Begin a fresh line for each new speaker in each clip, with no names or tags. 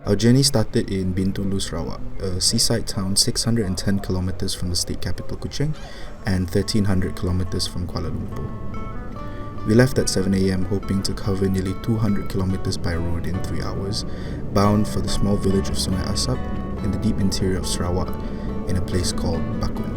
Our journey started in Bintulu, Sarawak, a seaside town 610 kilometers from the state capital Kuching and 1300 kilometers from Kuala Lumpur. We left at 7 a.m. hoping to cover nearly 200 kilometers by road in 3 hours, bound for the small village of Sungai Asap in the deep interior of Sarawak in a place called Bakun.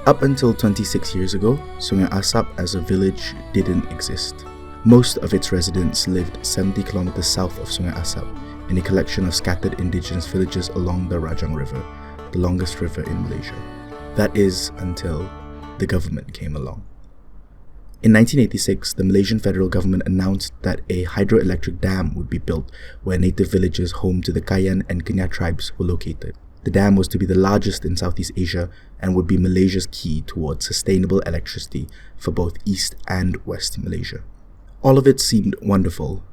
Up until 26 years ago, Sungai Asap as a village didn't exist. Most of its residents lived 70 kilometers south of Sungai Asap in a collection of scattered indigenous villages along the Rajang River, the longest river in Malaysia. That is, until the government came along. In 1986, the Malaysian federal government announced that a hydroelectric dam would be built where native villages home to the Kayan and Kenyah tribes were located. The dam was to be the largest in Southeast Asia and would be Malaysia's key towards sustainable electricity for both East and West Malaysia. All of it seemed wonderful,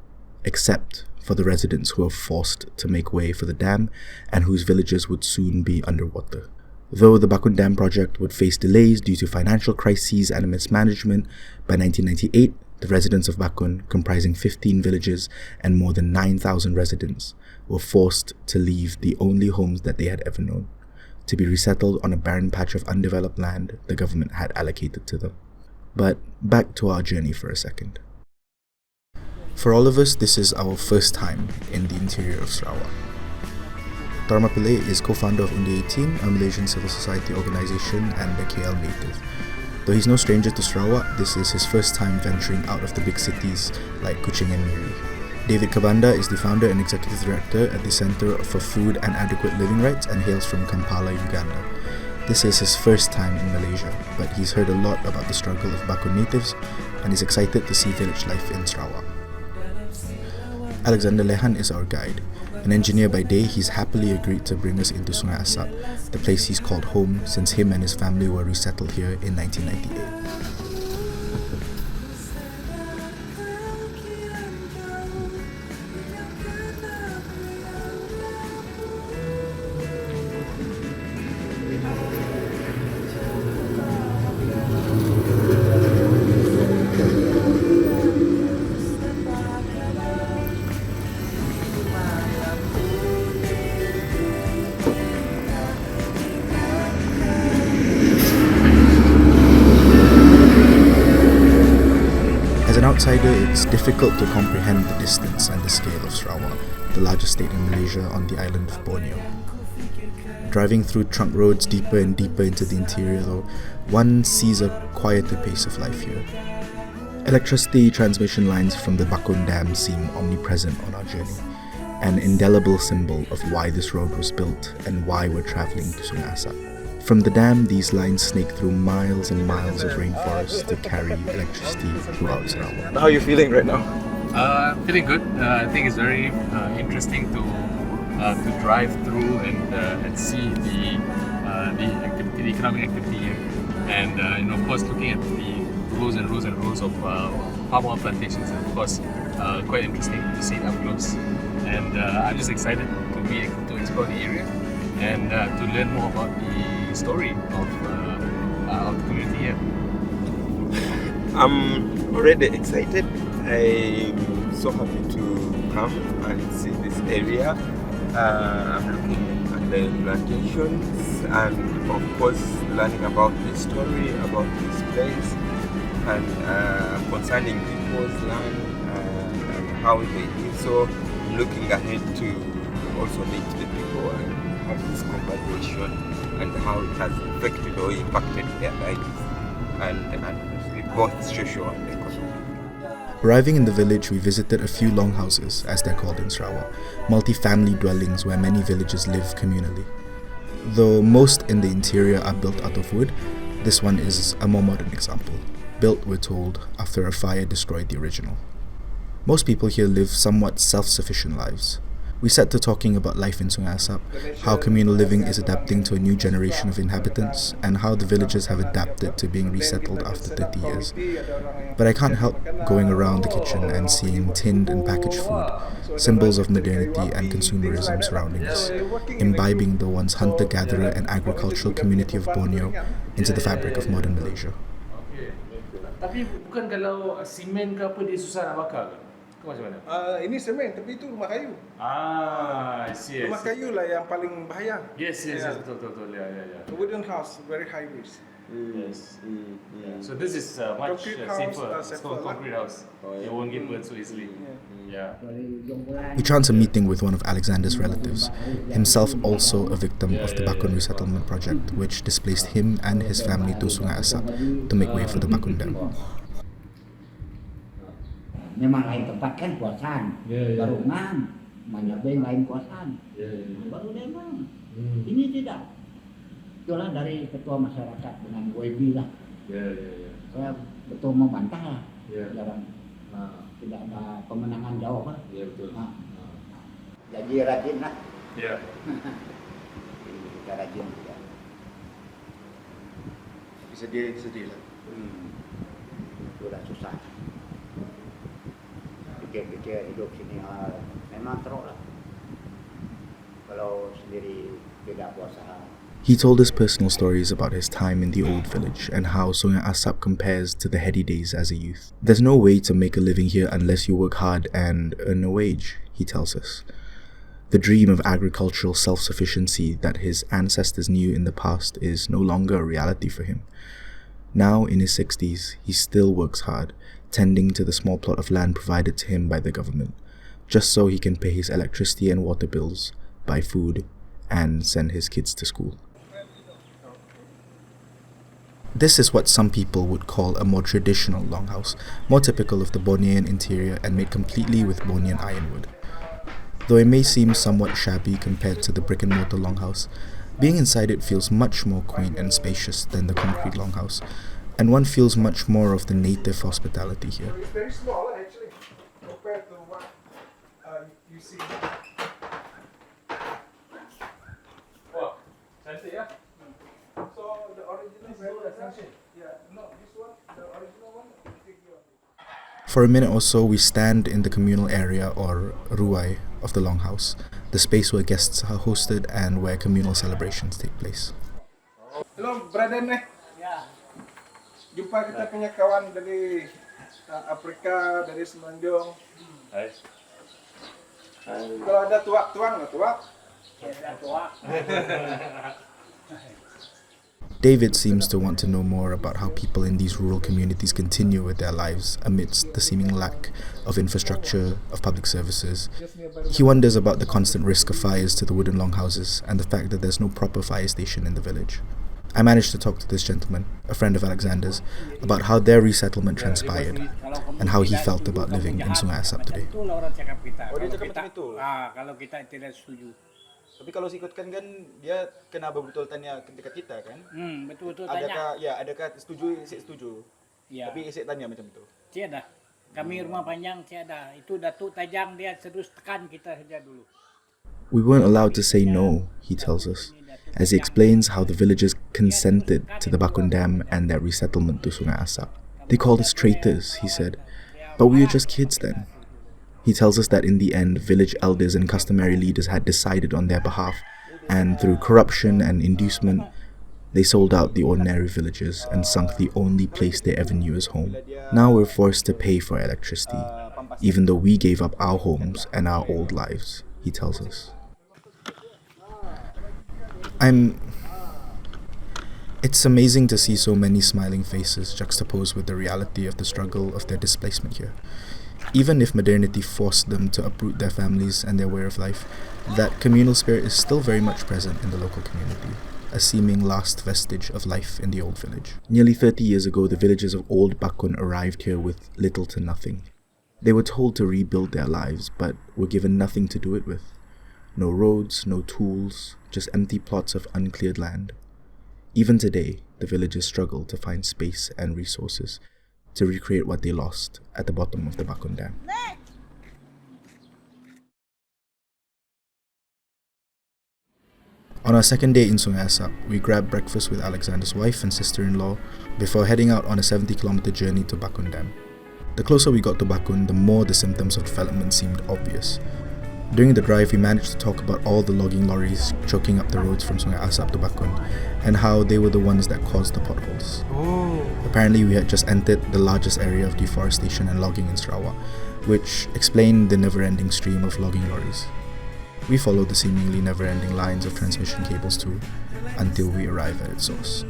except for the residents who were forced to make way for the dam and whose villages would soon be underwater. Though the Bakun Dam project would face delays due to financial crises and mismanagement, by 1998, the residents of Bakun, comprising 15 villages and more than 9,000 residents, were forced to leave the only homes that they had ever known, to be resettled on a barren patch of undeveloped land the government had allocated to them. But back to our journey for a second. For all of us, this is our first time in the interior of Sarawak. Dharma Pillai is co-founder of India 18, a Malaysian civil society organisation and a KL native. Though he's no stranger to Sarawak, this is his first time venturing out of the big cities like Kuching and Miri. David Kabanda is the founder and executive director at the Centre for Food and Adequate Living Rights and hails from Kampala, Uganda. This is his first time in Malaysia, but he's heard a lot about the struggle of Bakun natives and is excited to see village life in Sarawak. Alexander Lehan is our guide. An engineer by day, he's happily agreed to bring us into Sungai Asap, the place he's called home since him and his family were resettled here in 1998. As an outsider, it's difficult to comprehend the distance and the scale of Sarawak, the largest state in Malaysia on the island of Borneo. Driving through trunk roads deeper and deeper into the interior though, one sees a quieter pace of life here. Electricity transmission lines from the Bakun Dam seem omnipresent on our journey, an indelible symbol of why this road was built and why we're travelling to Sungai Asap. From the dam, these lines snake through miles and miles of rainforest to carry electricity throughout Sarawak.
How are you feeling right now?
Feeling good. I think it's very interesting to drive through and see the activity, the economic activity here, and of course looking at the rows and rows and rows of palm oil plantations. And of course, quite interesting to see it up close. And I'm just excited to be able to explore the area and to learn more about the story of the community here.
I'm already excited. I'm so happy to come and see this area. I'm looking at the plantations and of course learning about the story about this place and concerning people's land and how they live. So looking ahead to also meet the people and have this conversation and how it has affected or impacted their lives and both social and economic.
Arriving in the village, we visited a few longhouses, as they're called in Sarawak, multi-family dwellings where many villagers live communally. Though most in the interior are built out of wood, this one is a more modern example, built, we're told, after a fire destroyed the original. Most people here live somewhat self-sufficient lives. We set to talking about life in Sungai Asap, how communal living is adapting to a new generation of inhabitants, and how the villagers have adapted to being resettled after 30 years. But I can't help going around the kitchen and seeing tinned and packaged food, symbols of modernity and consumerism surrounding us, imbibing the once hunter-gatherer and agricultural community of Borneo into the fabric of modern Malaysia.
Tapi bukan kalau simen ke apa dia susah nak bakar ke? Ke macam mana?
Ini semen, tapi itu rumah kayu.
I see.
Rumah kayu lah yang paling bahaya.
Yes, betul. Yeah.
A wooden house, very high risk.
Yes. So this is much
Concrete
safer.
house,
It's called concrete house. You won't get burned so easily. Yeah.
We chance a meeting with one of Alexander's relatives, himself also a victim of the Bakun resettlement project, which displaced him and his family to Sungai Asap to make way for the Bakun Dam.
Memang lain tempat kan kuasaan, baru ngam, Manyabeng lain kuasaan, baru memang. Ini tidak. Itulah dari ketua masyarakat dengan WB lah. Saya betul membantah lah, jarang. Tidak ada pemenangan jawab lah. Jadi rajin lah. Kita rajin juga.
Sedih lah.
Sudah susah. Pikir-pikir hidup sini memang teruk lah. Kalau sendiri tidak kuasa.
He told us personal stories about his time in the old village and how Sungai Asap compares to the heady days as a youth. There's no way to make a living here unless you work hard and earn a wage, he tells us. The dream of agricultural self-sufficiency that his ancestors knew in the past is no longer a reality for him. Now, in his 60s, he still works hard, tending to the small plot of land provided to him by the government, just so he can pay his electricity and water bills, buy food, and send his kids to school. This is what some people would call a more traditional longhouse, more typical of the Bornean interior and made completely with Bornean ironwood. Though it may seem somewhat shabby compared to the brick and mortar longhouse, being inside it feels much more quaint and spacious than the concrete longhouse, and one feels much more of the native hospitality here.
It's very small actually, compared to what you see.
Wah, cantik ya?
So the original this one, the original one,
For a minute or so, we stand in the communal area or ruai of the longhouse, the space where guests are hosted and where communal celebrations take place.
Hello, brother nih. Jumpa kita punya kawan dari Afrika, dari Semenanjung.
Hai.
Kalau ada tuak-tuang, nggak tuak?
David seems to want to know more about how people in these rural communities continue with their lives amidst the seeming lack of infrastructure, of public services. He wonders about the constant risk of fires to the wooden longhouses and the fact that there's no proper fire station in the village. I managed to talk to this gentleman, a friend of Alexander's, about how their resettlement transpired and how he felt about living in Sungai Asap today.
Itulah orang cakap kita.
Oh, dia cakap macam itu?
Kalau kita tidak setuju.
Tapi kalau sikutkan kan dia kena betul tanya dekat kita kan?
Betul-betul tanya.
Adakah setuju, Isik setuju.
Ya.
Tapi Isik tanya macam itu.
Tiada. Kami rumah panjang tiada. Itu Datuk Tajang dia terus tekan kita saja dulu.
We weren't allowed to say no, he tells us, as he explains how the villagers consented to the Bakun Dam and their resettlement to Sungai Asap. They called us traitors, he said, but we were just kids then. He tells us that in the end, village elders and customary leaders had decided on their behalf, and through corruption and inducement, they sold out the ordinary villagers and sunk the only place they ever knew as home. Now we're forced to pay for electricity, even though we gave up our homes and our old lives, he tells us. It's amazing to see so many smiling faces juxtaposed with the reality of the struggle of their displacement here. Even if modernity forced them to uproot their families and their way of life, that communal spirit is still very much present in the local community, a seeming last vestige of life in the old village. Nearly 30 years ago, the villagers of Old Bakun arrived here with little to nothing. They were told to rebuild their lives, but were given nothing to do it with. No roads, no tools, just empty plots of uncleared land. Even today, the villagers struggle to find space and resources to recreate what they lost at the bottom of the Bakun Dam. On our second day in Sungai Asap, we grabbed breakfast with Alexander's wife and sister-in-law before heading out on a 70-kilometer journey to Bakun Dam. The closer we got to Bakun, the more the symptoms of development seemed obvious. During the drive, we managed to talk about all the logging lorries choking up the roads from Sungai Asap to Bakun and how they were the ones that caused the potholes. Apparently, we had just entered the largest area of deforestation and logging in Sarawak, which explained the never-ending stream of logging lorries. We followed the seemingly never-ending lines of transmission cables too, until we arrive at its source.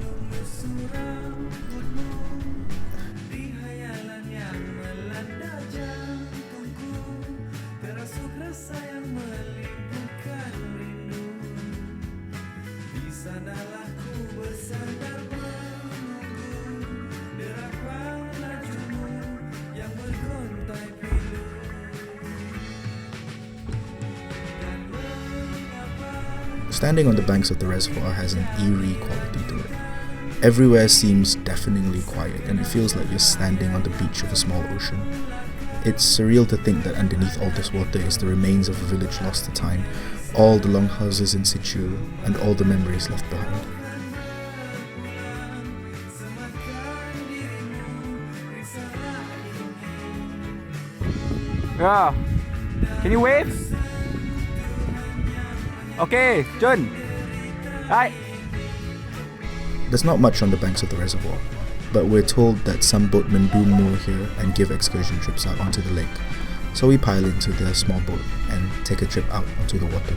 Standing on the banks of the reservoir has an eerie quality to it. Everywhere seems deafeningly quiet, and it feels like you're standing on the beach of a small ocean. It's surreal to think that underneath all this water is the remains of a village lost to time, all the longhouses in situ, and all the memories left behind.
Yeah. Can you wave? Okay, John. Hi.
There's not much on the banks of the reservoir, but we're told that some boatmen do moor here and give excursion trips out onto the lake. So we pile into the small boat and take a trip out onto the water.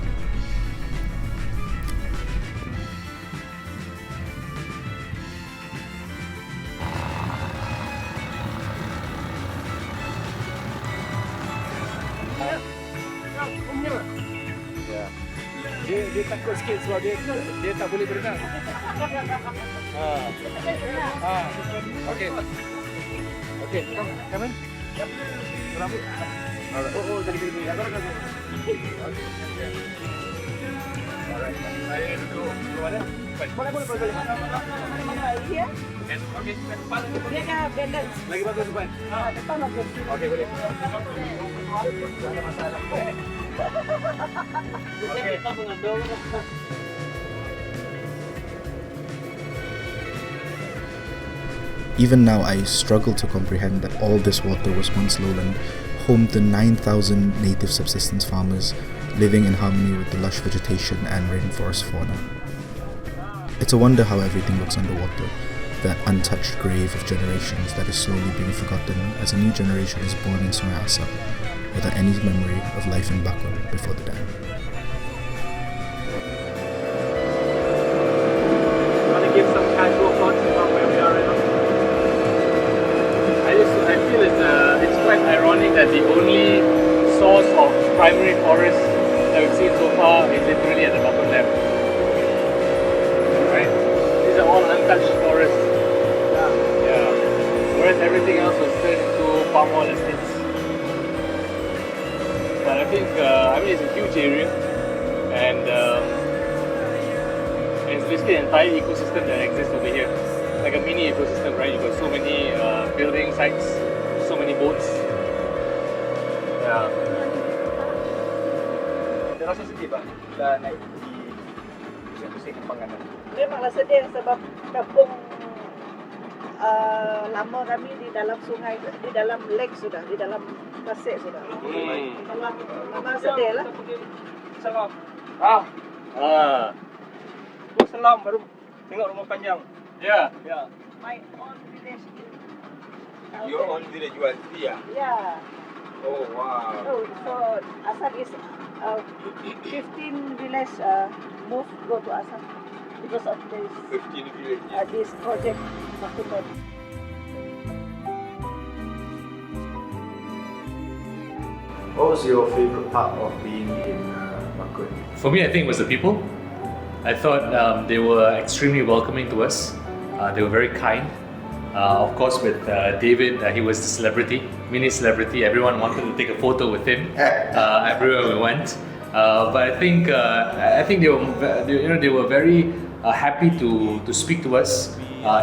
Dia takut sikit sebab dia tak boleh berenang. Okay. Okay, come in. Rambut. Oh, tadi. Alright. Saya duduk mana? Boleh. Iya. Okay, dia dah balance. Lagi bagus depan. Depan bagus. Okay, boleh. Ada masalah.
Even now, I struggle to comprehend that all this water was once lowland, home to 9,000 native subsistence farmers living in harmony with the lush vegetation and rainforest fauna. It's a wonder how everything looks underwater, that untouched grave of generations that is slowly being forgotten as a new generation is born in Sungai Asap, without any memory of life in Bakun before the dam.
I want to give some casual thoughts about where we are right now. I feel it's quite ironic that the only source of primary forest that we've seen so far is literally at the Bakun Dam. Right? These are all untouched forests. Yeah. Whereas everything else was turned into palm oil estates. But I think, it's a huge area, and it's basically an entire ecosystem that exists over here. Like a mini ecosystem, right? You've got so many building sites, so many boats. Yeah.
Dia rasa sedih bang bila naik di musim Kepanganan.
Memanglah sedih sebab kampung lama kami di dalam sungai, di dalam lake sudah, di dalam pasir sudah. Memang sedih lah.
Salam. Salam baru tengok rumah panjang.
Yeah.
Ya.
My own village.
Your own village was here.
Yeah.
Oh wow.
So Asap is 15 village move go to Asap because of this
15 villages.
this project. Bakun Dam.
What was your favorite part of being in Bakun?
For me, I think it was the people. I thought they were extremely welcoming to us. They were very kind. Of course, with David, he was the celebrity, mini celebrity. Everyone wanted to take a photo with him everywhere we went. But I think they were very happy to speak to us.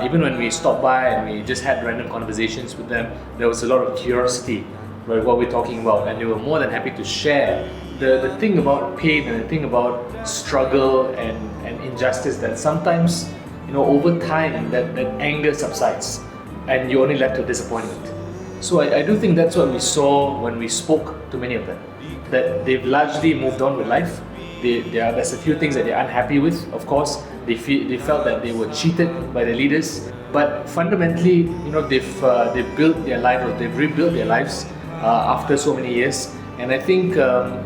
Even when we stopped by and we just had random conversations with them, there was a lot of curiosity what we're talking about, and they were more than happy to share the thing about pain and the thing about struggle and injustice, that sometimes, over time that anger subsides and you're only left with disappointment. So I do think that's what we saw when we spoke to many of them, that they've largely moved on with life. There's a few things that they're unhappy with, of course. They felt that they were cheated by the leaders, but fundamentally, they've built their life, or they've rebuilt their lives after so many years. And I think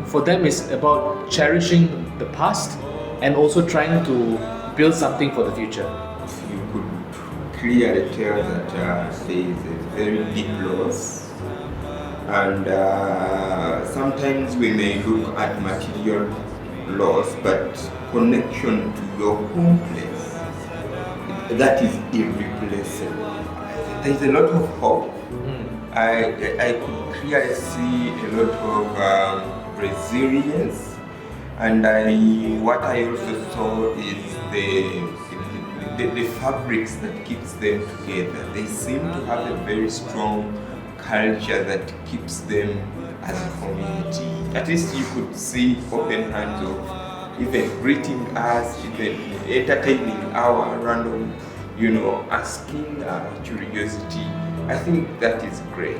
for them it's about cherishing the past and also trying to build something for the future.
You could clearly tell that there is a very deep loss, and sometimes we may look at material loss, but connection to your home place, that is irreplaceable. There is a lot of hope. I could clearly see a lot of resilience, and what I also saw is the fabrics that keeps them together. They seem to have a very strong culture that keeps them as a community. At least you could see open hands of even greeting us, even entertaining our random, asking our curiosity. I think that is great.